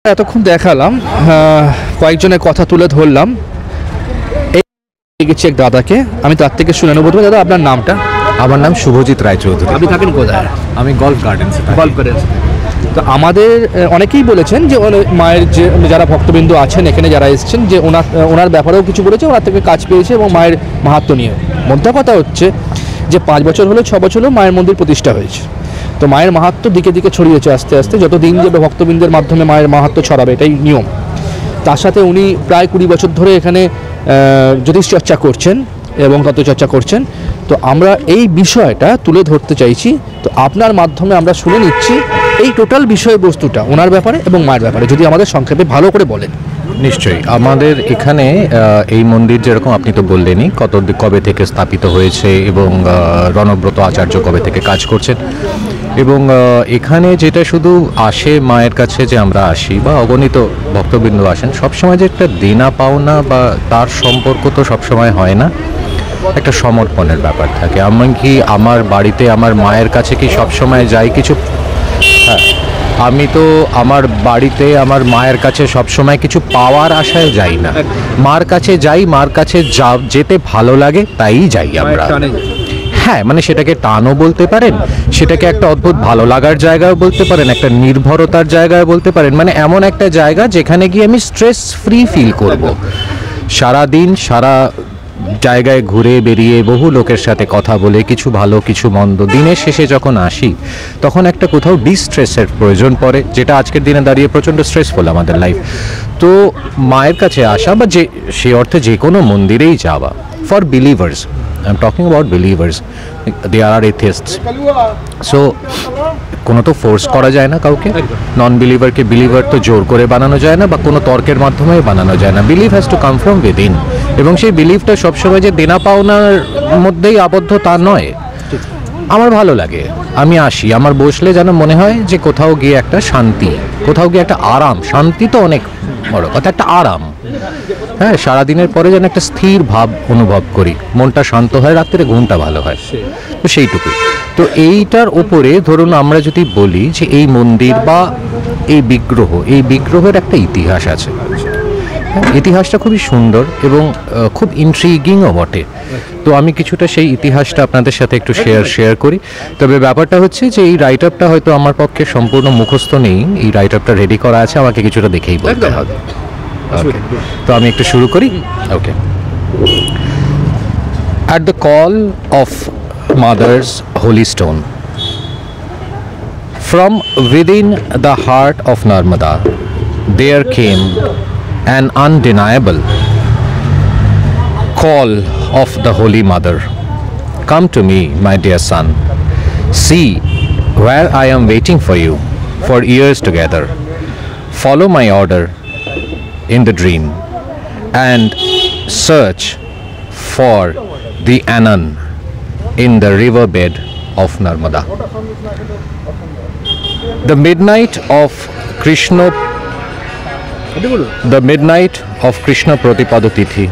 এতক্ষণ দেখালাম, কয়েকজনের কথা তুলে ধরলাম। এই গেছি এক দাদাকে, আমি তার থেকে শুনে নেবো। দাদা, আপনার নামটা? আমার নাম শুভজিৎ রায়চৌধুরী। আপনি থাকেন কোথায়? আমি গল্ফ গার্ডেন্সে থাকি। Golf gardens. তো আমাদের অনেকেই বলেছেন যে মায়ের যে যারা ভক্তবিন্দু আছেন এখানে যারা এসেছেন, যে ওনার ব্যাপারেও কিছু বলেছে, ওনার থেকে কাজ পেয়েছে এবং মায়ের মাহাত্ম্য নিয়ে। মোদ্দা কথা হচ্ছে যে 5 বছর হলো 6 বছর হলো মায়ের মন্দির প্রতিষ্ঠা হয়েছে। তো মায়ের মাহাত্ম্য দিকে দিকে ছড়িয়েছে আস্তে আস্তে। যত দিন যাবে ভক্তবৃন্দের মাধ্যমে মায়ের মাহাত্ম্য ছড়াবে, এটাই নিয়ম। তার সাথে উনি প্রায় 20 বছর ধরে এখানে জ্যোতিষ চর্চা করছেন এবং তত্ত্বচর্চা করছেন। তো আমরা এই বিষয়টা তুলে ধরতে চাইছি। তো আপনার মাধ্যমে আমরা শুনে নিচ্ছি এই টোটাল বিষয়বস্তুটা ওনার ব্যাপারে এবং মায়ের ব্যাপারে, যদি আমাদের সংক্ষেপে ভালো করে বলেন। নিশ্চয়ই। আমাদের এখানে এই মন্দির যেরকম আপনি তো বললেনই কবে থেকে স্থাপিত হয়েছে এবং রণব্রত আচার্য কবে থেকে কাজ করছেন, এবং এখানে যেটা শুধু আসে মায়ের কাছে, যে আমরা আসি বা অগণিত ভক্তবৃন্দ আসেন, সবসময় যে একটা দেনা পাওনা বা তার সম্পর্ক তো সবসময় হয় না, একটা সমর্পণের ব্যাপার থাকে। আমি কি আমার বাড়িতে আমার মায়ের কাছে কি সবসময় যাই কিছু? হ্যাঁ, আমি তো আমার বাড়িতে আমার মায়ের কাছে সবসময় কিছু পাওয়ার আশায় যাই না। মার কাছে যাই, মার কাছে যেতে ভালো লাগে তাই যাই আমরা। হ্যাঁ, মানে সেটাকে টানও বলতে পারেন, সেটাকে একটা অদ্ভুত ভালো লাগার জায়গাও বলতে পারেন, একটা নির্ভরতার জায়গায় বলতে পারেন। মানে এমন একটা জায়গা যেখানে গিয়ে আমি স্ট্রেস ফ্রি ফিল করব। সারাদিন সারা জায়গায় ঘুরে বেরিয়ে বহু লোকের সাথে কথা বলে, কিছু ভালো কিছু মন্দ, দিনের শেষে যখন আসি তখন একটা কোথাও ডিস্ট্রেসের প্রয়োজন পড়ে, যেটা আজকের দিনে দাঁড়িয়ে প্রচণ্ড স্ট্রেসফুল আমাদের লাইফ। তো মায়ের কাছে আসা বা সে অর্থে যে কোনো মন্দিরেই যাওয়া, for believers, I am talking about believers, they are atheists. So কোনো তো ফোর্স করা যায় না কাউকে। নন বিলিভারকে বিলিভার তো জোর করে বানানো যায় না বা কোনো তর্কের মাধ্যমে বানানো যায় না। Believe has to come from within, এবং সেই বিলিভটা সবসময় যে দেনা পাওনার মধ্যেই আবদ্ধ তা নয়। আমার ভালো লাগে, আমি আসি, আমার বসলে যেন মনে হয় যে কোথাও গিয়ে একটা শান্তি, কোথাও গিয়ে একটা আরাম। শান্তি তো অনেক বড় কথা, একটা আরাম। হ্যাঁ, সারাদিনের পরে যেন একটা স্থির ভাব অনুভব করি, মনটা শান্ত হয়, রাত্রে ঘুমটা ভালো হয়, তো সেইটুকুই। তো এইটার ওপরে ধরুন আমরা যদি বলি যে এই মন্দির বা এই বিগ্রহের একটা ইতিহাস আছে। ইতিহাসটা খুবই সুন্দর এবং খুব ইন্ট্রিগিংও বটে। তো আমি কিছুটা সেই ইতিহাসটা আপনাদের সাথে একটু শেয়ার করি। তবে ব্যাপারটা হচ্ছে যে এই রাইট আপটা হয়তো আমার পক্ষে সম্পূর্ণ মুখস্থ নেই, এই রাইট আপটা রেডি করা আছে, আমাকে কিছুটা দেখেই বলতে হবে। তো আমি একটু শুরু করি। ওকে। At the call of Mother's holy stone, from within the heart of Narmada, there came an undeniable call of the Holy Mother. Come to me, my dear son. See where I am waiting for you for years together. Follow my order in the dream and search for the Anan in the riverbed of Narmada. The midnight of Krishna Pratipada Tithi,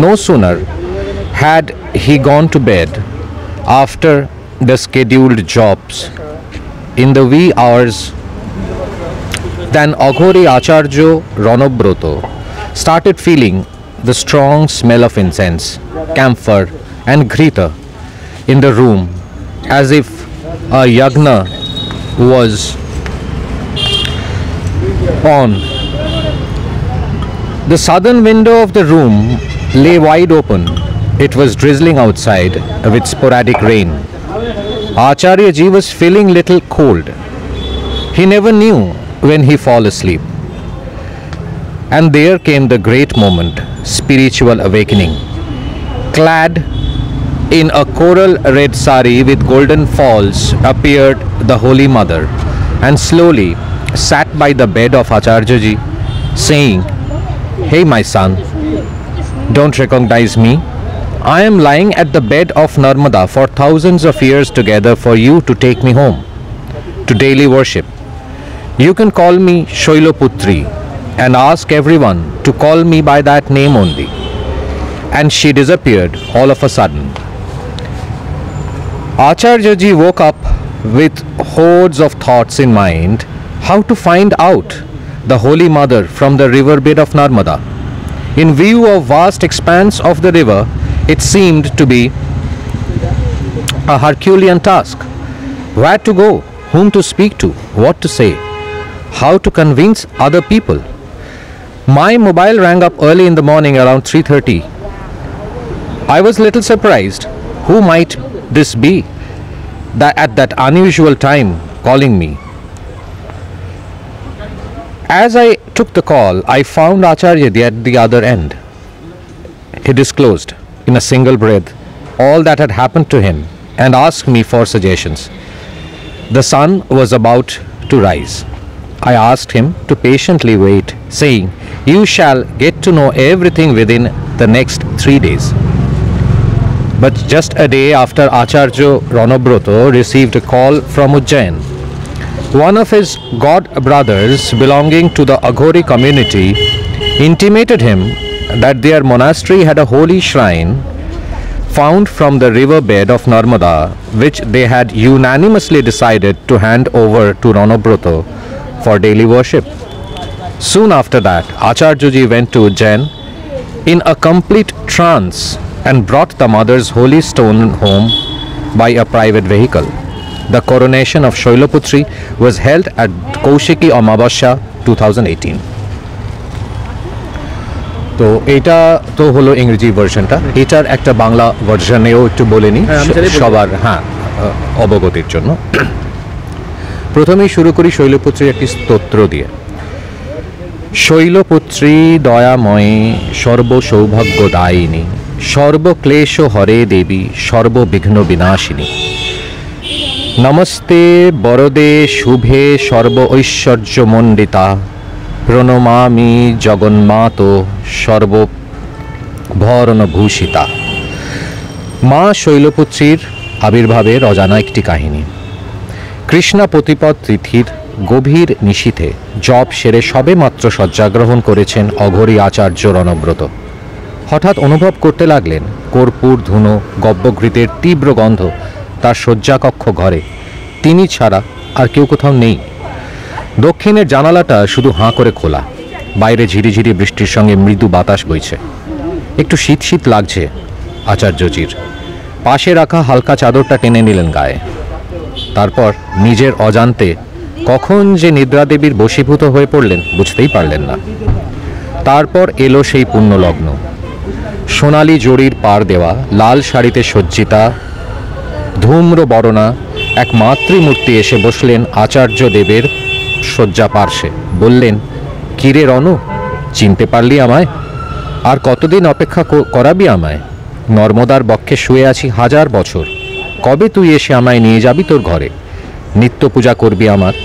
no sooner had he gone to bed after the scheduled jobs in the wee hours than Aghori Acharya Ranobroto started feeling the strong smell of incense, camphor and ghrita in the room, as if a yagna was on. The southern window of the room lay wide open. It was drizzling outside with sporadic rain. Acharya Ji was feeling little cold. He never knew when he fall asleep. And there came the great moment, spiritual awakening. Clad in a coral red sari with golden falls appeared the Holy Mother and slowly sat by the bed of Acharya Ji, saying, "Hey my son, don't recognize me? I am lying at the bed of Narmada for thousands of years together for you to take me home to daily worship. You can call me Shailoputri and ask everyone to call me by that name only." And she disappeared all of a sudden. Acharya Ji woke up with hordes of thoughts in mind, how to find out the Holy Mother from the riverbed of Narmada. In view of vast expanse of the river, it seemed to be a Herculean task. Where to go, whom to speak to, what to say, how to convince other people. My mobile rang up early in the morning around 3:30. I was little surprised. Who might this be that at that unusual time calling me? As I took the call, I found Acharya at the other end. He disclosed in a single breath all that had happened to him and asked me for suggestions. The sun was about to rise. I asked him to patiently wait, saying, "You shall get to know everything within the next 3 days." But just a day after Acharya Ranobroto received a call from Ujjain. One of his god brothers belonging to the Aghori community intimated him that their monastery had a holy shrine found from the riverbed of Narmada, which they had unanimously decided to hand over to Ranobroto for daily worship. Soon after that, Acharya went to Ujjain in a complete trance and brought the mother's holy stone home by a private vehicle. The coronation of Shailaputri was held at Kaushiki Amavasya 2018. তো এইটা তো হলো ইংরেজি ভার্সনটা, এটার একটা বাংলা ভার্সনেও একটু বলে নিই সবার অবগতির জন্য। প্রথমেই শুরু করি শৈলপুত্রীর একটি স্তোত্র দিয়ে। শৈলপুত্রী দয়াময়ী সর্বসৌভাগ্যদায়িনী, সর্বক্লেশ হরে দেবী, সর্ববিঘ্ন বিনাশিনী। নমস্তে বরদে শুভে সর্ব ঐশ্বর্যমণ্ডিতা, প্রণমামি জগন্মাত সর্বভরণভূষিতা। মা শৈলপুত্রীর আবির্ভাবের অজানা একটি কাহিনী। কৃষ্ণা প্রতিপদ তিথির গভীর নিশীথে জপ সেরে সবে মাত্র শয্যাগ্রহণ করেছেন অঘোরী আচার্য রণব্রত। হঠাৎ অনুভব করতে লাগলেন কর্পূর ধুনো গব্যঘৃতের তীব্র গন্ধ তার শয্যাকক্ষ ঘরে তিনি ছাড়া আর কেউ কোথাও নেই। দক্ষিণের জানালাটা শুধু হাঁ করে খোলা, বাইরে ঝিরিঝিরি বৃষ্টির সঙ্গে মৃদু বাতাস বইছে। একটু শীত শীত লাগছে আচার্যজির। পাশে রাখা হালকা চাদরটা টেনে নিলেন গায়ে। তারপর নিজের অজান্তে কখন যে নিদ্রাদেবীর বশীভূত হয়ে পড়লেন বুঝতেই পারলেন না। তারপর এলো সেই পুণ্যলগ্ন। সোনালি জড়ির পার দেওয়া, লাল শাড়িতে সজ্জিতা, ধূম্র বরণা এক মাতৃমূর্তি এসে বসলেন আচার্য দেবের শয্যা পার্শ্বে। বললেন, কিরে রণু, চিনতে পারলি আমায়? আর কতদিন অপেক্ষা করাবি আমায়? নর্মদার বক্ষে শুয়ে আছি 1000 বছর। কবে তুই এসে আমায় নিয়ে যাবি তোর ঘরে? নিত্য পূজা করবি আমার।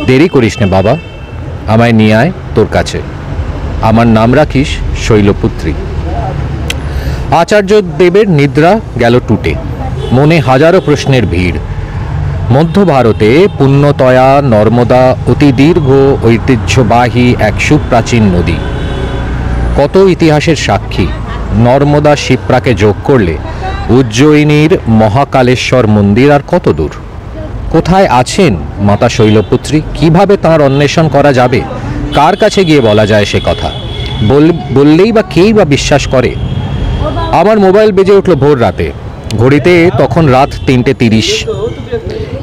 দেরি করিস নে বাবা, আমায় নিয়ে আয় তোর কাছে। আমার নাম রাখিস শৈলপুত্রী। আচার্য দেবের নিদ্রা গেল টুটে। মনে হাজারো প্রশ্নের ভিড়। মধ্য ভারতে পুণ্যতয়া নর্মদা অতি দীর্ঘ ঐতিহ্যবাহী এক সুপ্রাচীন নদী, কত ইতিহাসের সাক্ষী। নর্মদা শিপ্রাকে যোগ করলে উজ্জয়িনীর মহাকালেশ্বর মন্দির আর কত দূর। কোথায় আছেন মাতা শৈলপুত্রী? কিভাবে তাঁর অন্বেষণ করা যাবে? কার কাছে গিয়ে বলা যায় সে কথা? বললেই বা কেই বা বিশ্বাস করে? আমার মোবাইল বেজে উঠল ভোর রাতে। ঘড়িতে তখন রাত 3:30।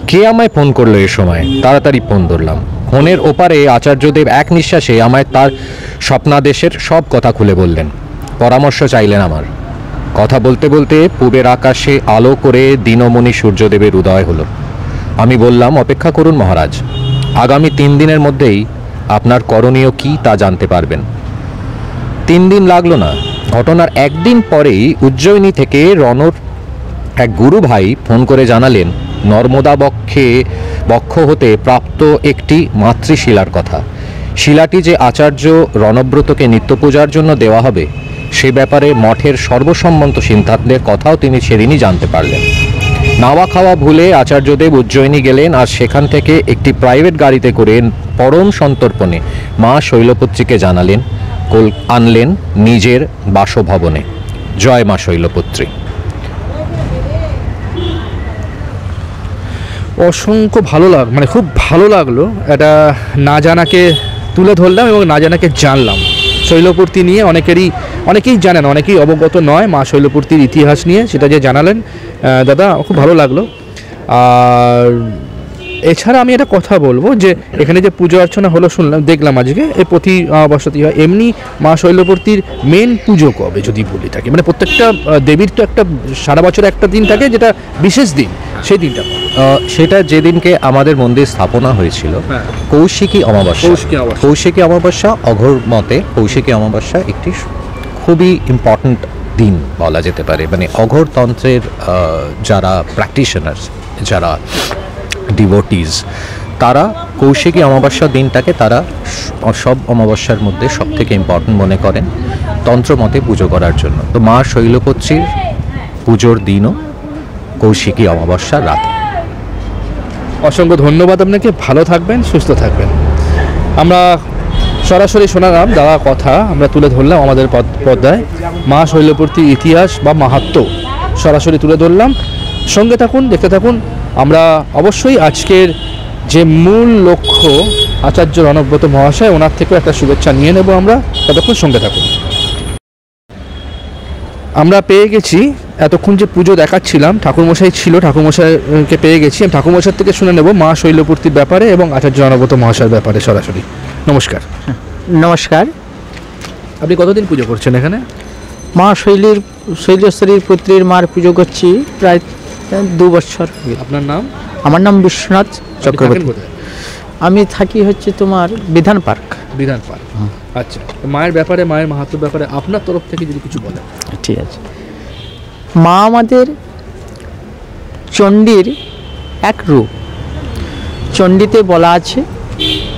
কে আমায় ফোন করলো এ সময়? তাড়াতাড়ি ফোন ধরলাম। ফোনের ওপারে আচার্যদেব এক নিঃশ্বাসে আমায় তার স্বপ্নাদেশের সব কথা খুলে বললেন। পরামর্শ চাইলেন আমার। কথা বলতে বলতে পূবের আকাশে আলো করে দিনমণি সূর্যদেবের উদয় হলো। আমি বললাম, অপেক্ষা করুন মহারাজ, আগামী 3 দিনের মধ্যেই আপনার করণীয় কি তা জানতে পারবেন। 3 দিন লাগলো না। ঘটনার একদিন পরেই উজ্জয়িনী থেকে রণর এক গুরু ভাই ফোন করে জানালেন নর্মদা বক্ষ হতে প্রাপ্ত একটি মাতৃশিলার কথা। শিলাটি যে আচার্য রণব্রতকে নিত্যপূজার জন্য দেওয়া হবে সে ব্যাপারে মঠের সর্বসম্মত সিদ্ধান্তের কথাও তিনি সেদিনই জানতে পারলেন। নাওয়া খাওয়া ভুলে আচার্যদেব উজ্জয়িনী গেলেন আর সেখান থেকে একটি প্রাইভেট গাড়িতে করে পরম সন্তর্পণে মা শৈলপুত্রীকে আনলেন নিজের বাসভবনে। জয় মা শৈলপুত্রী। অসংখ্য ভালো খুব ভালো লাগলো। এটা না জানাকে তুলে ধরলাম এবং না জানাকে জানলাম। শৈলপূর্তি নিয়ে অনেকেই জানেন, অনেকেই অবগত নয় মা শৈলপূর্তির ইতিহাস নিয়ে, সেটা যে জানালেন দাদা খুব ভালো লাগলো। আর এছাড়া আমি একটা কথা বলবো যে এখানে যে পুজো অর্চনা হলো দেখলাম আজকে এই প্রতি অমাবস্যাতে হয়, এমনি মা শৈলপূর্তির মেন পুজো কবে যদি বলি থাকে, মানে প্রত্যেকটা দেবীর তো একটা সারা বছর একটা দিন থাকে যেটা বিশেষ দিন, সেই দিনটা সেটা যেদিনকে আমাদের মন্দির স্থাপনা হয়েছিল, কৌশিকী অমাবস্যা। কৌশিকী অমাবস্যা অঘোর মতে কৌশিকী অমাবস্যা একটি খুবই ইম্পর্ট্যান্ট দিন বলা যেতে পারে। মানে অঘোর তন্ত্রের যারা প্র্যাকটিশনার্স, যারা ডিভোটিস, তারা কৌশিকী অমাবস্যা দিনটাকে তারা সব অমাবস্যার মধ্যে সব থেকে ইম্পর্টেন্ট মনে করেন তন্ত্রমতে পুজো করার জন্য। তো মা শৈলপুত্রীর পুজোর দিনও কৌশিকী অমাবস্যার রাত। অসংখ্য ধন্যবাদ আপনাকে, ভালো থাকবেন, সুস্থ থাকবেন। আমরা সরাসরি শোনালাম দাদা কথা, আমরা তুলে ধরলাম আমাদের পর্দায় মা শৈলপূর্তির ইতিহাস বা মাহাত্ম্য সরাসরি তুলে ধরলাম। সঙ্গে থাকুন, দেখতে থাকুন। আমরা অবশ্যই আজকের যে মূল লক্ষ্য আচার্য রণব্রত মহাশয়, ওনার থেকেও একটা শুভেচ্ছা নিয়ে নেব আমরা, ততক্ষণ সঙ্গে থাকুন। আমরা পেয়ে গেছি, এতক্ষণ যে পুজো দেখাচ্ছিলাম ঠাকুরমশাই ছিল, ঠাকুরমশাইকে পেয়ে গেছি। আমি ঠাকুরমশাই থেকে শুনে নেব মা শৈলপূর্তির ব্যাপারে এবং আচার্য রণব্রত মহাশয়ের ব্যাপারে সরাসরি। নমস্কার। নমস্কার। আপনি কতদিন পুজো করছেন এখানে? মা শৈলেশ্বরীর পুত্রীর মার পুজো করছি প্রায় 2 বছর। আপনার নাম? আমার নাম বিশ্বনাথ চক্রবর্তী। আমি থাকি হচ্ছে তোমার বিধান পার্ক। বিধান পার্ক, আচ্ছা। মায়ের ব্যাপারে, মায়ের মাহাত্ম্যের ব্যাপারে আপনার তরফ থেকে যদি কিছু বলেন। ঠিক আছে। মা আমাদের চণ্ডীর এক রূপ। চণ্ডীতে বলা আছে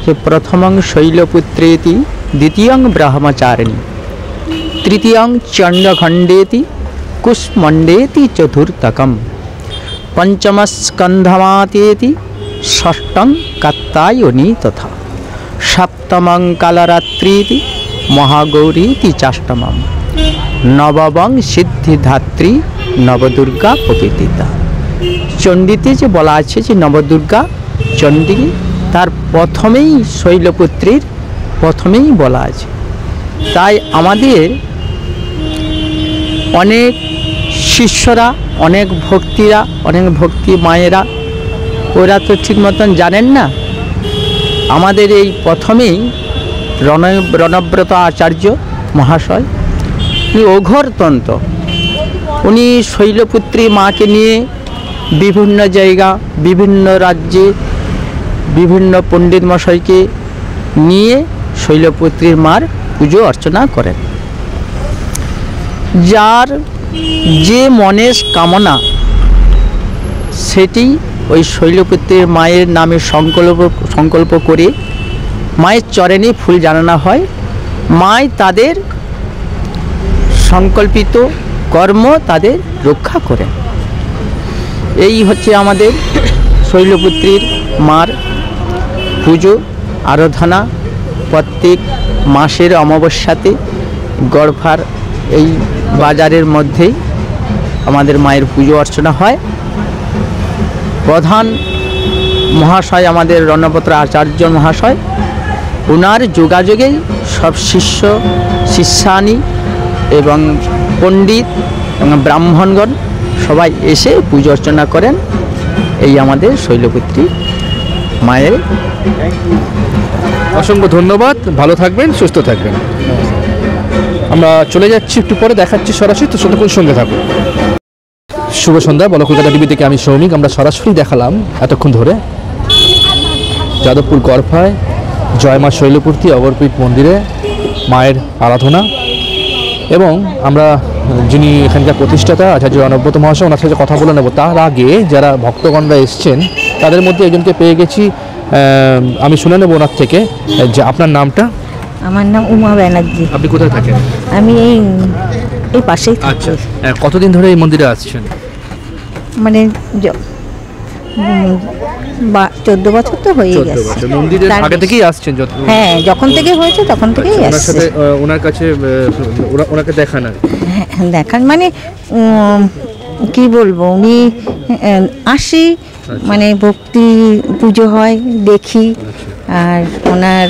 যে প্রথমং শৈলপুত্রেতি, দ্বিতীয়ং ব্রহ্মচারিণী, তৃতীয়ং চণ্ডখণ্ডেতি, কুষ্মণ্ডেতি চতুর্থকম, পঞ্চমস্কন্ধমাতেতি, ষষ্ঠং কাত্যায়নী তথা, সপ্তমং কালরাত্রিতি, মহাগৌরীতি চাষ্টমম, নবমং সিদ্ধিধাত্রী, নবদুর্গা প্রকৃতিতা। চণ্ডীতে যে বলা আছে যে নবদুর্গা চণ্ডী, তার প্রথমেই শৈলপুত্রীর প্রথমেই বলা আছে। তাই আমাদের অনেক শিষ্যরা, অনেক ভক্তিরা, অনেক ভক্তি মায়েরা, ওরা তো ঠিক মতন জানেন না। আমাদের এই প্রথমেই রণব্রত আচার্য মহাশয়, উনি অঘোরতন্ত্র, উনি শৈলপুত্রী মাকে নিয়ে বিভিন্ন জায়গা, বিভিন্ন রাজ্যে বিভিন্ন পণ্ডিত মশাইকে নিয়ে শৈলপুত্রীর মার পুজো অর্চনা করেন। যার যে মনের কামনা সেটি ওই শৈলপুত্রীর মায়ের নামে সংকল্প করে মায়ের চরণে ফুল জানানো হয়। মাই তাদের সংকল্পিত কর্ম তাদের রক্ষা করেন। এই হচ্ছে আমাদের শৈলপুত্রীর মার পুজো আরাধনা। প্রত্যেক মাসের অমাবস্যাতে গড়ফার এই বাজারের মধ্যেই আমাদের মায়ের পুজো অর্চনা হয়। প্রধান মহাশয় আমাদের রণব্রত আচার্য মহাশয়, ওনার যোগাযোগেই সব শিষ্যানী এবং পণ্ডিত এবং ব্রাহ্মণগণ সবাই এসে পুজো অর্চনা করেন। এই আমাদের শৈলপুত্রী মায়ের। অসংখ্য ধন্যবাদ, ভালো থাকবেন, সুস্থ থাকবেন। আমরা চলে যাচ্ছি, একটু পরে দেখাচ্ছি সরাসরি, তো ততক্ষণ সঙ্গে থাকুন। শুভ সন্ধ্যা, বলো কলকাতা টিভি থেকে আমি সৌমিক। আমরা সরাসরি দেখালাম এতক্ষণ ধরে যাদবপুর গড়ফায় জয় মা শৈলপূর্তি অগরপীঠ মন্দিরে মায়ের আরাধনা, এবং আমরা যিনি এখানকার প্রতিষ্ঠাতা আচার্য রণব্রত মহাশয়, ওনার সাথে কথা বলে নেব। তার আগে যারা ভক্তগণরা এসছেন তাদের মধ্যে একজনকে পেয়ে গেছি, আমি শুনে নেব ওনার থেকে যে আপনার নামটা। আমার নাম উমা ব্যানার্জি। আপনি কোথায় থাকেন? আমি এই পাশেই থাকি। আচ্ছা, কতদিন ধরে এই মন্দিরে আসছেন? মানে 14 বছর তো হয়ে গেছে। মন্দিরের আগে থেকেই আসছেন? হ্যাঁ, যখন থেকে হয়েছে তখন থেকেই ওনার আসছে। সাথে ওনার কাছে ওনাকে দেখান আর দেখান মানে কি বলবো, উনি আসি, মানে ভক্তি পুজো হয় দেখি, আর ওনার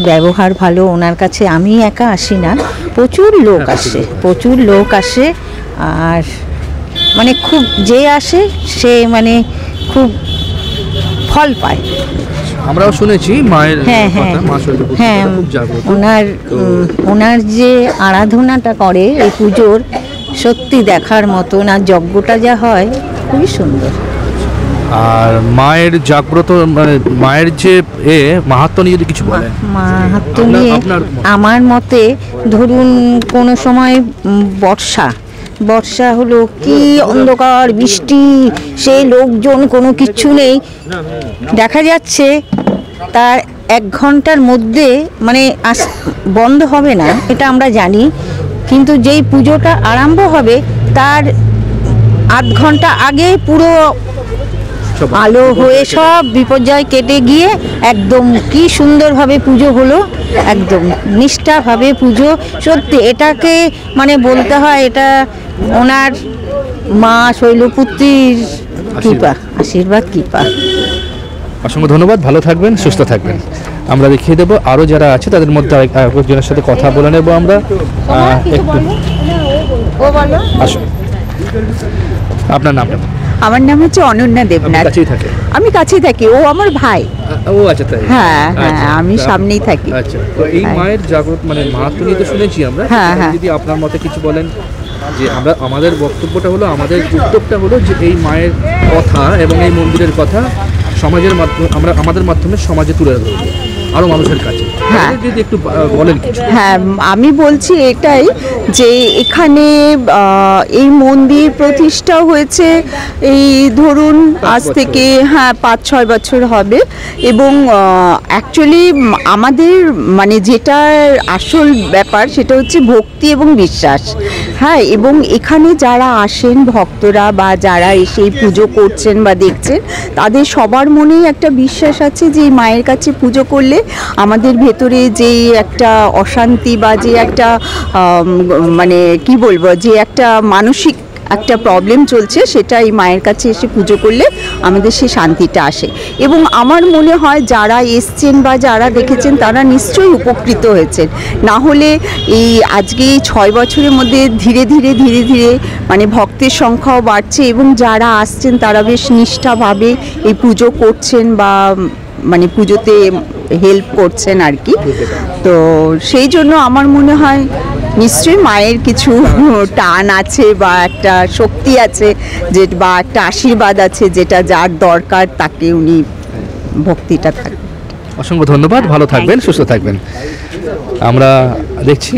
ব্যবহার ভালো ওনার কাছে। আমি একা আসি না, প্রচুর লোক আসে, প্রচুর লোক আসে। আর মানে খুব যে আসে সে মানে খুব ফল পায়। আমরাও শুনেছি মায়ের হ্যাঁ হ্যাঁ কথা, মা শৈলপুত্রী হ্যাঁ, খুব জাগ্রত। ওনার যে আরাধনাটা করে এই পুজোর, সত্যি দেখার মতন। আর যজ্ঞটা যা হয় খুবই সুন্দর। আর মায়ের জাগ্রত মানে মায়ের যে মাহাত্ম্য নিয়ে যদি কিছু বলেন। মাহাত্ম্য নিয়ে আপনার মত। আমার মতে ধরুন কোনো সময় বর্ষা হলো, কি অন্ধকার বৃষ্টি, সেই লোকজন কোনো কিচ্ছু নেই, দেখা যাচ্ছে তার 1 ঘন্টার মধ্যে মানে বন্ধ হবে না, এটা আমরা জানি। কিন্তু যেই পুজোটা আরম্ভ হবে তার আধ ঘন্টা আগে পুরো আলো হয়ে সব বিপর্যয় কেটে গিয়ে একদম কি সুন্দরভাবে পুজো হলো, একদম নিষ্ঠাভাবে পুজো। সত্যি এটাকে মানে বলতে হয় এটা ওনার মা শৈলপুত্রীর কৃপা, আশীর্বাদ, কৃপা। অসংখ্য ধন্যবাদ, ভালো থাকবেন, সুস্থ থাকবেন। আমরা দেখিয়ে দেবো আরও যারা আছে তাদের মধ্যে একজনের সাথে কথা বলে নেবো আমরা। একটু আসুন, আপনার নামটা? আমার নাম হচ্ছে অনন্যা দেবনাথ। কাছেই থাকে? আমি কাছেই থাকি, ও আমার ভাই। ও আচ্ছা, তাই? হ্যাঁ হ্যাঁ, আচ্ছা, আমি সামনেই থাকি। আচ্ছা, তো এই মায়ের জাগ্রত মানে মাহাত্ম্য নিয়ে তো শুনেছি আমরা। হ্যাঁ, হ্যাঁ। যদি আপনার মতে কিছু বলেন, যে আমাদের বক্তব্যটা হলো, আমাদের উদ্যোগটা হলো যে এই মায়ের কথা এবং এই মন্দিরের কথা সমাজের মাধ্যমে আমরা আমাদের মাধ্যমে সমাজে তুলে ধরবো আরো মানুষের কাছে। হ্যাঁ। যদি একটু বলেন কিছু। হ্যাঁ, আমি বলছি এটাই যে এখানে এই মন্দির প্রতিষ্ঠা হয়েছে এই ধরুন আজ থেকে 5-6 বছর হবে। এবং অ্যাকচুয়ালি আমাদের মানে যেটা আসল ব্যাপার সেটা হচ্ছে ভক্তি এবং বিশ্বাস। হ্যাঁ, এবং এখানে যারা আসেন ভক্তরা বা যারা এসে পুজো করছেন বা দেখছেন, তাদের সবার মনেই একটা বিশ্বাস আছে যে এই মায়ের কাছে পুজো করলে আমাদের ভেতরে যে একটা অশান্তি বা যে একটা মানে কি বলবো, যে একটা মানসিক একটা প্রবলেম চলছে, সেটা এই মায়ের কাছে এসে পুজো করলে আমাদের সেই শান্তিটা আসে। এবং আমার মনে হয় যারা এসছেন বা যারা দেখেছেন তারা নিশ্চয়ই উপকৃত হয়েছেন। না হলে এই আজকে এই 6 বছরের মধ্যে ধীরে ধীরে ধীরে ধীরে মানে ভক্তের সংখ্যাও বাড়ছে এবং যারা আসছেন তারা বেশ নিষ্ঠাভাবে এই পুজো করছেন বা মানে পুজোতে হেল্প করছেন আর কি। তো সেই জন্য আমার মনে হয় নিশ্চয়ই মায়ের কিছু টান আছে বা একটা শক্তি আছে, যে বা একটা আশীর্বাদ আছে, যেটা যার দরকার তাকে উনি ভক্তিটা থাকে। অসংখ্য ধন্যবাদ, ভালো থাকবেন, সুস্থ থাকবেন। আমরা দেখছি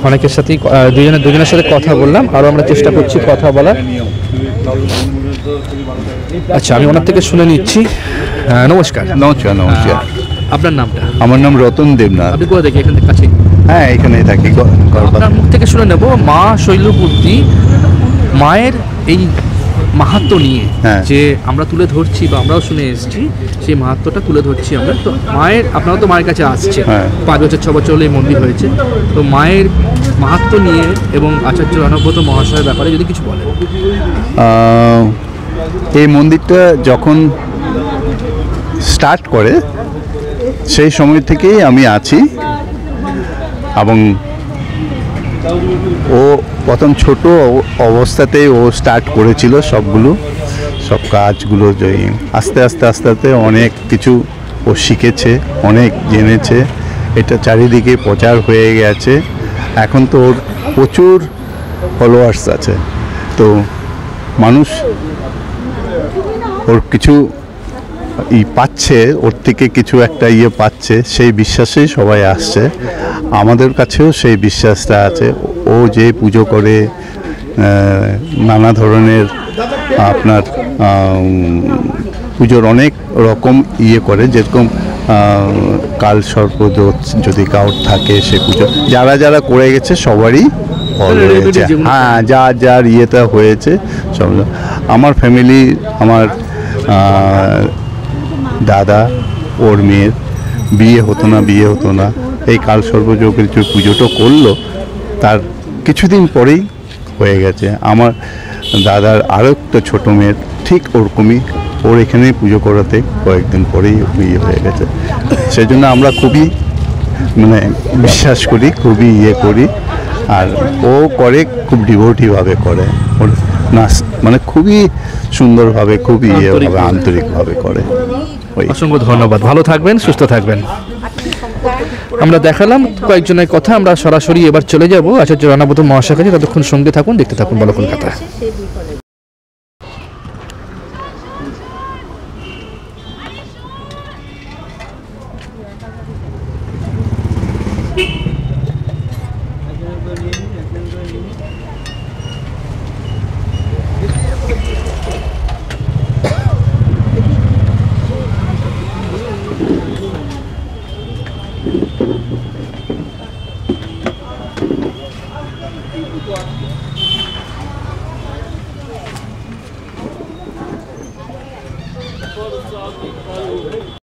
অনেকের সাথেই দুজনের সাথে কথা বললাম, আরও আমরা চেষ্টা করছি কথা বলার। আচ্ছা, আমি ওনার থেকে শুনে নিচ্ছি। নমস্কার। নমস্কার। আপনার নামটা? আমার নাম রতন দেবনাথ। আপনি কোথা থেকে? এখান থেকে কাছে? হ্যাঁ, এখানেই থাকি। আপনার মুখ থেকে শুনে নেব মা শৈলপুত্রী মায়ের এই মাহাত্ম্য নিয়ে, হ্যাঁ। যে আমরা তুলে ধরছি বা আমরাও শুনে এসেছি, সেই মাহাত্ম্যটা তুলে ধরছি আমরা। তো মায়ের, আপনারা তো মায়ের কাছে আসছে, হ্যাঁ। 5 বছর 6 বছর হলে এই মন্দির হয়েছে, তো মায়ের মাহাত্ম্য নিয়ে এবং আচার্য রণব্রত মহাশয়ের ব্যাপারে যদি কিছু বলেন। এই মন্দিরটা যখন স্টার্ট করে সেই সময় থেকেই আমি আছি। এবং ও প্রথম ছোট অবস্থাতেই ও স্টার্ট করেছিল সব কাজগুলো। আস্তে আস্তে আস্তে আস্তে অনেক কিছু ও শিখেছে, অনেক জেনেছে, এটা চারিদিকে প্রচার হয়ে গেছে। এখন তো ওর প্রচুর ফলোয়ার্স আছে, তো মানুষ ওর কিছু পাচ্ছে, ওর থেকে কিছু একটা পাচ্ছে, সেই বিশ্বাসেই সবাই আসছে। আমাদের কাছেও সেই বিশ্বাসটা আছে। ও যে পুজো করে নানা ধরনের আপনার পুজোর অনেক রকম করে, যেরকম কালসর্প যদি কাউর থাকে সে পুজো যারা যারা করে গেছে সবারই ফল হয়েছে। হ্যাঁ, যার ইয়েটা হয়েছে সব। আমার ফ্যামিলি, আমার দাদা, ওর মেয়ের বিয়ে হতো না, এই কালসর্পযোগের যে পুজোটা করলো তার কিছুদিন পরেই হয়ে গেছে। আমার দাদার আরও একটা ছোটো মেয়ের ঠিক ওরকমই, ওর এখানে পুজো করাতে কয়েকদিন পরেই বিয়ে হয়ে গেছে। সেই জন্য আমরা খুবই মানে বিশ্বাস করি, খুবই ইয়ে করি। আর ও করে খুব ডিভোটিভাবে করে, ওর নাচ মানে খুবই সুন্দরভাবে, খুবই ইয়েভাবে আন্তরিকভাবে করে। ওই অসংখ্য ধন্যবাদ, ভালো থাকবেন, সুস্থ থাকবেন। আমরা দেখালাম কয়েকজনের কথা, আমরা সরাসরি এবার চলে যাব আচার্য রানাবত মহাশয়ের কাছে। ততক্ষণ সঙ্গে থাকুন, দেখতে থাকুন বলো কলকাতা।